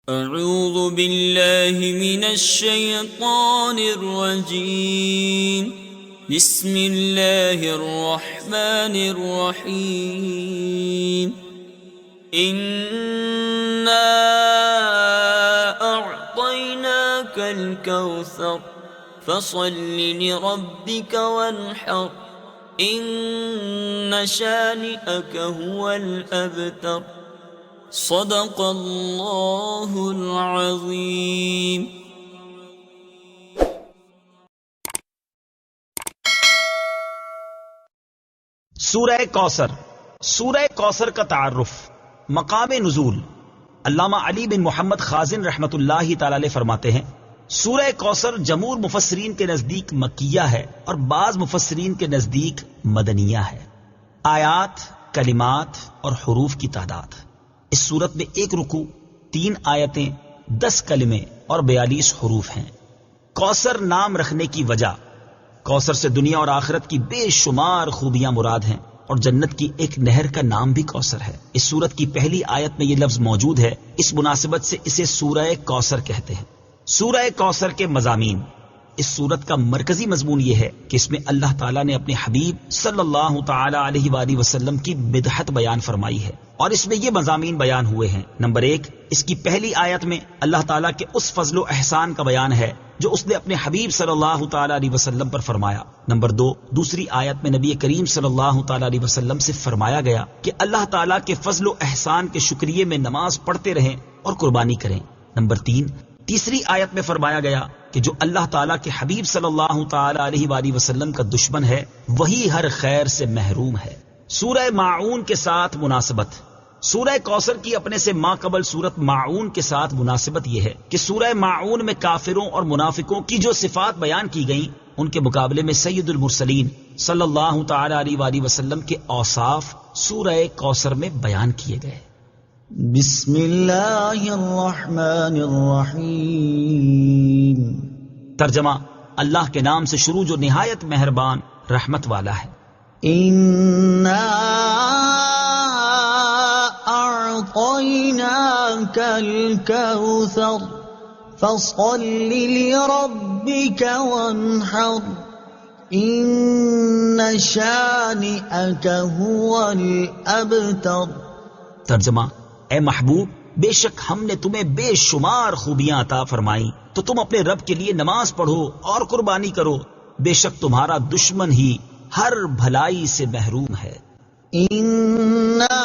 اعوذ باللہ من الشیطان الرجیم بسم اللہ الرحمن الرحیم انا اعطیناک الکوثر فصل لربک وانحر ان شانئک هو الابتر صدق اللہ العظیم۔ سورہ کوثر۔ سورہ کوثر کا تعارف، مقام نزول۔ علامہ علی بن محمد خازن رحمت اللہ تعالی علیہ فرماتے ہیں سورہ کوثر جمہور مفسرین کے نزدیک مکیہ ہے اور بعض مفسرین کے نزدیک مدنیہ ہے۔ آیات، کلمات اور حروف کی تعداد، اس صورت میں 1 رکوع، 3 آیتیں، 10 کلمے اور 42 حروف ہیں۔ کوثر نام رکھنے کی وجہ، کوثر سے دنیا اور آخرت کی بے شمار خوبیاں مراد ہیں اور جنت کی ایک نہر کا نام بھی کوثر ہے۔ اس سورت کی پہلی آیت میں یہ لفظ موجود ہے، اس مناسبت سے اسے سورہ کوثر کہتے ہیں۔ سورہ کوثر کے مضامین۔ اس سورت کا مرکزی مضمون یہ ہے کہ اس میں اللہ تعالیٰ نے اپنے حبیب صلی اللہ تعالی علیہ وآلہ وسلم کی مدحت بیان فرمائی ہے، اور اس میں یہ مضامین بیان ہوئے ہیں۔ نمبر 1، اس کی پہلی آیت میں اللہ تعالیٰ کے اس فضل و احسان کا بیان ہے جو اس نے اپنے حبیب صلی اللہ تعالی علیہ وسلم پر فرمایا۔ نمبر 2، دوسری آیت میں نبی کریم صلی اللہ تعالی علیہ وسلم سے فرمایا گیا کہ اللہ تعالیٰ کے فضل و احسان کے شکریے میں نماز پڑھتے رہیں اور قربانی کریں۔ نمبر 3، تیسری آیت میں فرمایا گیا کہ جو اللہ تعالیٰ کے حبیب صلی اللہ تعالی علیہ وآلہ وسلم کا دشمن ہے وہی ہر خیر سے محروم ہے۔ سورہ ماعون کے ساتھ مناسبت۔ سورہ کوثر کی اپنے سے ماقبل سورت ماعون کے ساتھ مناسبت یہ ہے کہ سورہ ماعون میں کافروں اور منافقوں کی جو صفات بیان کی گئیں ان کے مقابلے میں سید المرسلین صلی اللہ تعالی علیہ وآلہ وسلم کے اوصاف سورہ کوثر میں بیان کیے گئے۔ بسم اللہ الرحمن الرحیم۔ ترجمہ، اللہ کے نام سے شروع جو نہایت مہربان رحمت والا ہے۔ انا اعطیناک الکوثر فصل لربک وانحر ان شانئک هو الابتر۔ ترجمہ، اے محبوب، بے شک ہم نے تمہیں بے شمار خوبیاں عطا فرمائیں تو تم اپنے رب کے لیے نماز پڑھو اور قربانی کرو، بے شک تمہارا دشمن ہی ہر بھلائی سے محروم ہے۔ انا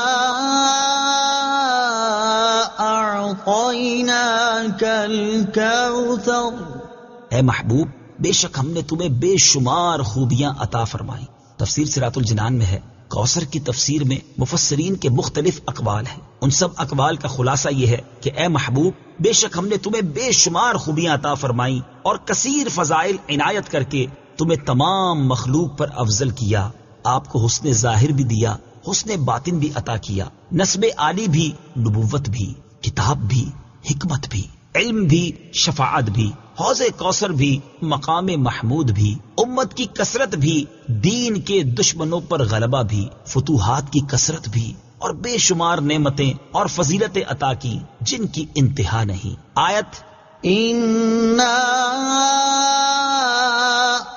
اعطیناک الکوثر۔ اے محبوب، بے شک ہم نے تمہیں بے شمار خوبیاں عطا فرمائیں۔ تفسیر صراط الجنان میں ہے، کوثر کی تفسیر میں مفسرین کے مختلف اقوال ہیں، ان سب اقوال کا خلاصہ یہ ہے کہ اے محبوب، بے شک ہم نے تمہیں بے شمار خوبیاں عطا فرمائیں اور کثیر فضائل عنایت کر کے تمہیں تمام مخلوق پر افضل کیا، آپ کو حسن ظاہر بھی دیا، حسن باطن بھی عطا کیا، نسب عالی بھی، نبوت بھی، کتاب بھی، حکمت بھی، علم بھی، شفاعت بھی، حوض کوثر بھی، مقام محمود بھی، امت کی کثرت بھی، دین کے دشمنوں پر غلبہ بھی، فتوحات کی کثرت بھی، اور بے شمار نعمتیں اور فضیلتیں عطا کی جن کی انتہا نہیں۔ آیت انا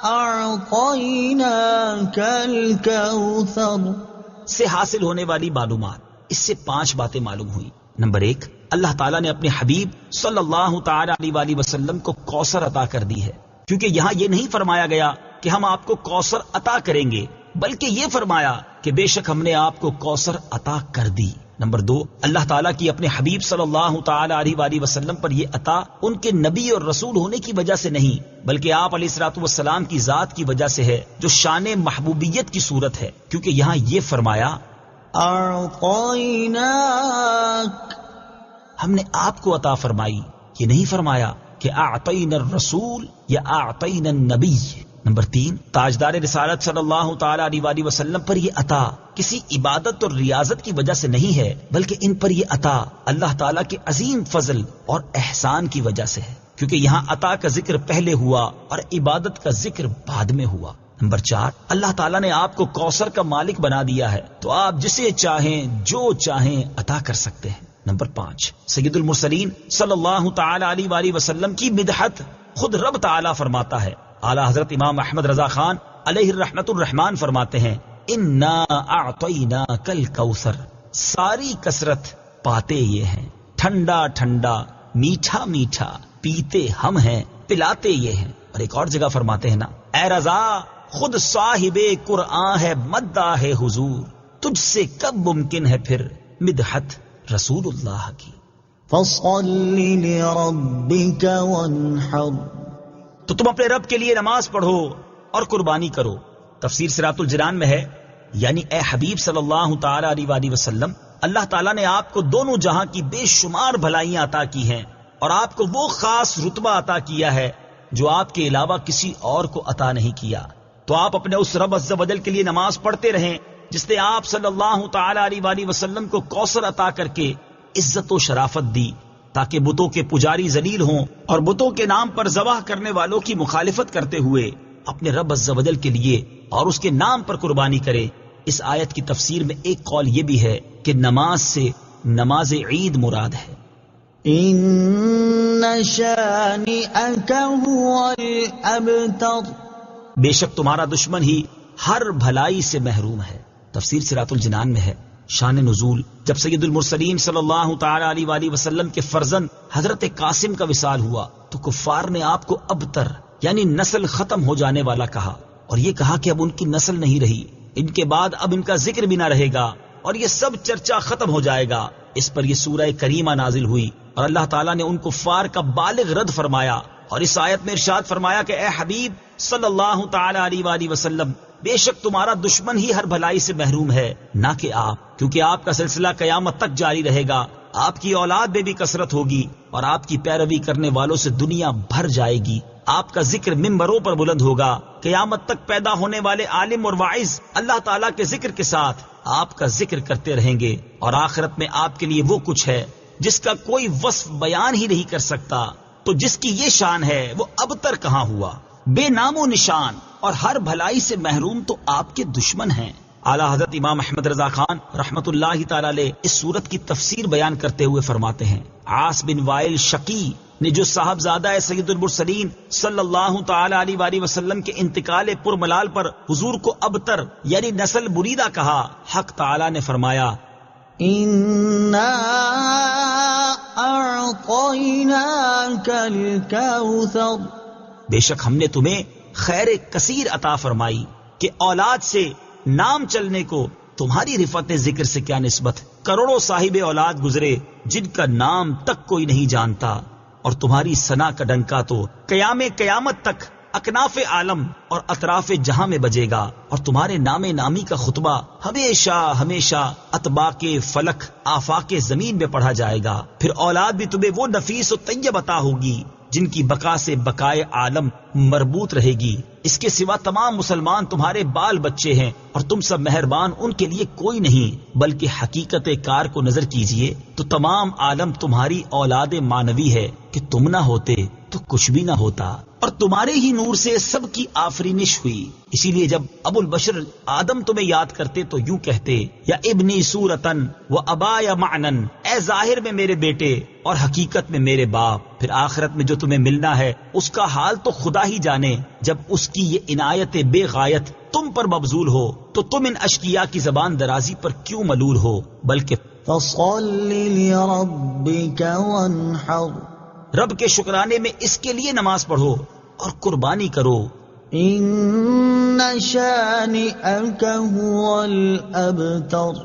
اعطیناک الکوثر سے حاصل ہونے والی معلومات۔ اس سے 5 باتیں معلوم ہوئی۔ نمبر 1، اللہ تعالیٰ نے اپنے حبیب صلی اللہ تعالی علیہ وآلہ وسلم کو کوثر عطا کر دی ہے، کیونکہ یہاں یہ نہیں فرمایا گیا کہ ہم آپ کو کوثر عطا کریں گے، بلکہ یہ فرمایا کہ بے شک ہم نے آپ کو کوثر عطا کر دی۔ نمبر 2، اللہ تعالیٰ کی اپنے حبیب صلی اللہ تعالی علیہ وآلہ وسلم پر یہ عطا ان کے نبی اور رسول ہونے کی وجہ سے نہیں، بلکہ آپ علیہ الصلوۃ والسلام کی ذات کی وجہ سے ہے، جو شان محبوبیت کی صورت ہے، کیونکہ یہاں یہ فرمایا اعطیناک، ہم نے آپ کو عطا فرمائی، یہ نہیں فرمایا کہ اعطینا الرسول یا اعطینا النبی۔ نمبر 3، تاجدار رسالت صلی اللہ تعالی علیہ وآلہ وسلم پر یہ عطا کسی عبادت اور ریاضت کی وجہ سے نہیں ہے، بلکہ ان پر یہ عطا اللہ تعالیٰ کے عظیم فضل اور احسان کی وجہ سے ہے، کیونکہ یہاں عطا کا ذکر پہلے ہوا اور عبادت کا ذکر بعد میں ہوا۔ نمبر 4، اللہ تعالیٰ نے آپ کو کوثر کا مالک بنا دیا ہے تو آپ جسے چاہیں جو چاہیں عطا کر سکتے ہیں۔ نمبر 5، سید المرسلین صلی اللہ تعالی علیہ وآلہ وسلم کی مدحت خود رب تعالی فرماتا ہے۔ اعلیٰ حضرت امام احمد رضا خان علیہ الرحمت الرحمان فرماتے ہیں انا اعطیناک الکوثر، ساری کثرت پاتے یہ ہیں، ٹھنڈا ٹھنڈا میٹھا میٹھا پیتے ہم ہیں، پلاتے یہ ہیں۔ اور ایک اور جگہ فرماتے ہیں نا، اے رضا خود صاحب قرآن ہے مداح ہے حضور، تجھ سے کب ممکن ہے پھر مدحت رسول اللہ کی۔ فصل لربک وانحر، تو تم اپنے رب کے لیے نماز پڑھو اور قربانی کرو۔ تفسیر صراط الجنان میں ہے، یعنی اے حبیب صلی اللہ تعالی علیہ وآلہ وسلم، اللہ تعالیٰ نے آپ کو دونوں جہاں کی بے شمار بھلائیاں عطا کی ہیں اور آپ کو وہ خاص رتبہ عطا کیا ہے جو آپ کے علاوہ کسی اور کو عطا نہیں کیا۔ تو آپ اپنے اس رب عز و جل کے لیے نماز پڑھتے رہیں جس نے آپ صلی اللہ تعالی علیہ وآلہ وسلم کو کوثر عطا کر کے عزت و شرافت دی، تاکہ بتوں کے پجاری ذلیل ہوں اور بتوں کے نام پر ذبح کرنے والوں کی مخالفت کرتے ہوئے اپنے رب عز و جل کے لیے اور اس کے نام پر قربانی کرے۔ اس آیت کی تفسیر میں ایک قول یہ بھی ہے کہ نماز سے نماز عید مراد ہے۔ ان شانئک هو الابتر، بے شک تمہارا دشمن ہی ہر بھلائی سے محروم ہے۔ تفسیر صراط الجنان میں ہے۔ شان نزول، جب سید المرسلین صلی اللہ تعالی علیہ وآلہ وسلم کے فرزند حضرت قاسم کا وصال ہوا تو کفار نے آپ کو ابتر یعنی نسل ختم ہو جانے والا کہا، اور یہ کہا کہ اب ان کی نسل نہیں رہی، ان کے بعد اب ان کا ذکر بھی نہ رہے گا اور یہ سب چرچا ختم ہو جائے گا۔ اس پر یہ سورہ کریمہ نازل ہوئی اور اللہ تعالیٰ نے ان کفار کا بالغ رد فرمایا، اور اس آیت میں ارشاد فرمایا کہ اے حبیب صلی اللہ تعالی علیہ وآلہ وسلم، بے شک تمہارا دشمن ہی ہر بھلائی سے محروم ہے، نہ کہ آپ، کیونکہ آپ کا سلسلہ قیامت تک جاری رہے گا، آپ کی اولاد میں بھی کثرت ہوگی اور آپ کی پیروی کرنے والوں سے دنیا بھر جائے گی۔ آپ کا ذکر ممبروں پر بلند ہوگا، قیامت تک پیدا ہونے والے عالم اور واعظ اللہ تعالیٰ کے ذکر کے ساتھ آپ کا ذکر کرتے رہیں گے، اور آخرت میں آپ کے لیے وہ کچھ ہے جس کا کوئی وصف بیان ہی نہیں کر سکتا۔ تو جس کی یہ شان ہے وہ ابتر کہاں ہوا، بے نام و نشان اور ہر بھلائی سے محروم تو آپ کے دشمن ہیں۔ اعلیٰ حضرت امام احمد رضا خان رحمت اللہ تعالی علیہ اس سورت کی تفسیر بیان کرتے ہوئے فرماتے ہیں، عاص بن وائل شقی نے جو صاحبزادہ سید المرسلین صلی اللہ تعالی علیہ وآلہ وسلم کے انتقال پرملال پر حضور کو ابتر یعنی نسل بریدہ کہا، حق تعالی نے فرمایا انا اعطیناک الکوثر، بے شک ہم نے تمہیں خیر کثیر عطا فرمائی کہ اولاد سے نام چلنے کو تمہاری رفعت ذکر سے کیا نسبت، کروڑوں صاحب اولاد گزرے جن کا نام تک کوئی نہیں جانتا، اور تمہاری ثنا کا ڈنکا تو قیامت تک اکناف عالم اور اطراف جہاں میں بجے گا، اور تمہارے نام نامی کا خطبہ ہمیشہ ہمیشہ اطباق فلک آفاق زمین میں پڑھا جائے گا۔ پھر اولاد بھی تمہیں وہ نفیس و طیب عطا ہوگی جن کی بقا سے بقائے عالم مربوط رہے گی۔ اس کے سوا تمام مسلمان تمہارے بال بچے ہیں، اور تم سب مہربان ان کے لیے کوئی نہیں، بلکہ حقیقت کار کو نظر کیجئے تو تمام عالم تمہاری اولاد مانوی ہے کہ تم نہ ہوتے تو کچھ بھی نہ ہوتا، اور تمہارے ہی نور سے سب کی آفرینش ہوئی۔ اسی لیے جب ابو البشر آدم تمہیں یاد کرتے تو یوں کہتے، یا ابنی صورتن و ابایا معنن، اے ظاہر میں میرے بیٹے اور حقیقت میں میرے باپ۔ پھر آخرت میں جو تمہیں ملنا ہے اس کا حال تو خدا ہی جانے، جب اس کی یہ عنایت بے غایت تم پر مبذول ہو تو تم ان اشقیاء کی زبان درازی پر کیوں ملول ہو، بلکہ فصل لربک وانحر، رب کے شکرانے میں اس کے لیے نماز پڑھو اور قربانی کرو۔ ان شانئک هو الابتر،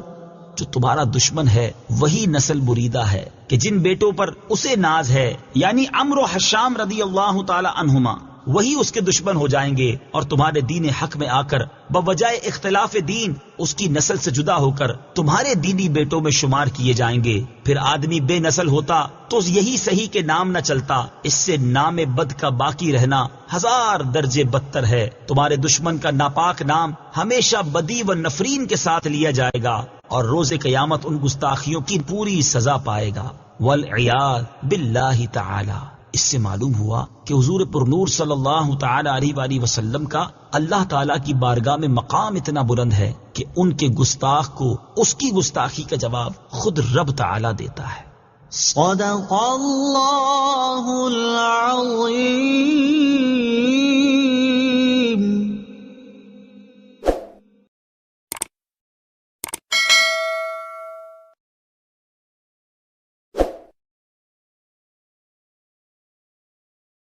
جو تمہارا دشمن ہے وہی نسل بریدہ ہے کہ جن بیٹوں پر اسے ناز ہے، یعنی عمرو و حشام رضی اللہ تعالی عنہما، وہی اس کے دشمن ہو جائیں گے، اور تمہارے دین حق میں آ کر بوجہ اختلاف دین اس کی نسل سے جدا ہو کر تمہارے دینی بیٹوں میں شمار کیے جائیں گے۔ پھر آدمی بے نسل ہوتا تو یہی صحیح کہ نام نہ چلتا، اس سے نام بد کا باقی رہنا 1000 درجے بدتر ہے۔ تمہارے دشمن کا ناپاک نام ہمیشہ بدی و نفرین کے ساتھ لیا جائے گا، اور روز قیامت ان گستاخیوں کی پوری سزا پائے گا۔ والعیاذ باللہ تعالی۔ اس سے معلوم ہوا کہ حضور پر نور صلی اللہ تعالی علیہ وآلہ وسلم کا اللہ تعالیٰ کی بارگاہ میں مقام اتنا بلند ہے کہ ان کے گستاخ کو اس کی گستاخی کا جواب خود رب تعالیٰ دیتا ہے۔ صدق اللہ العظیم.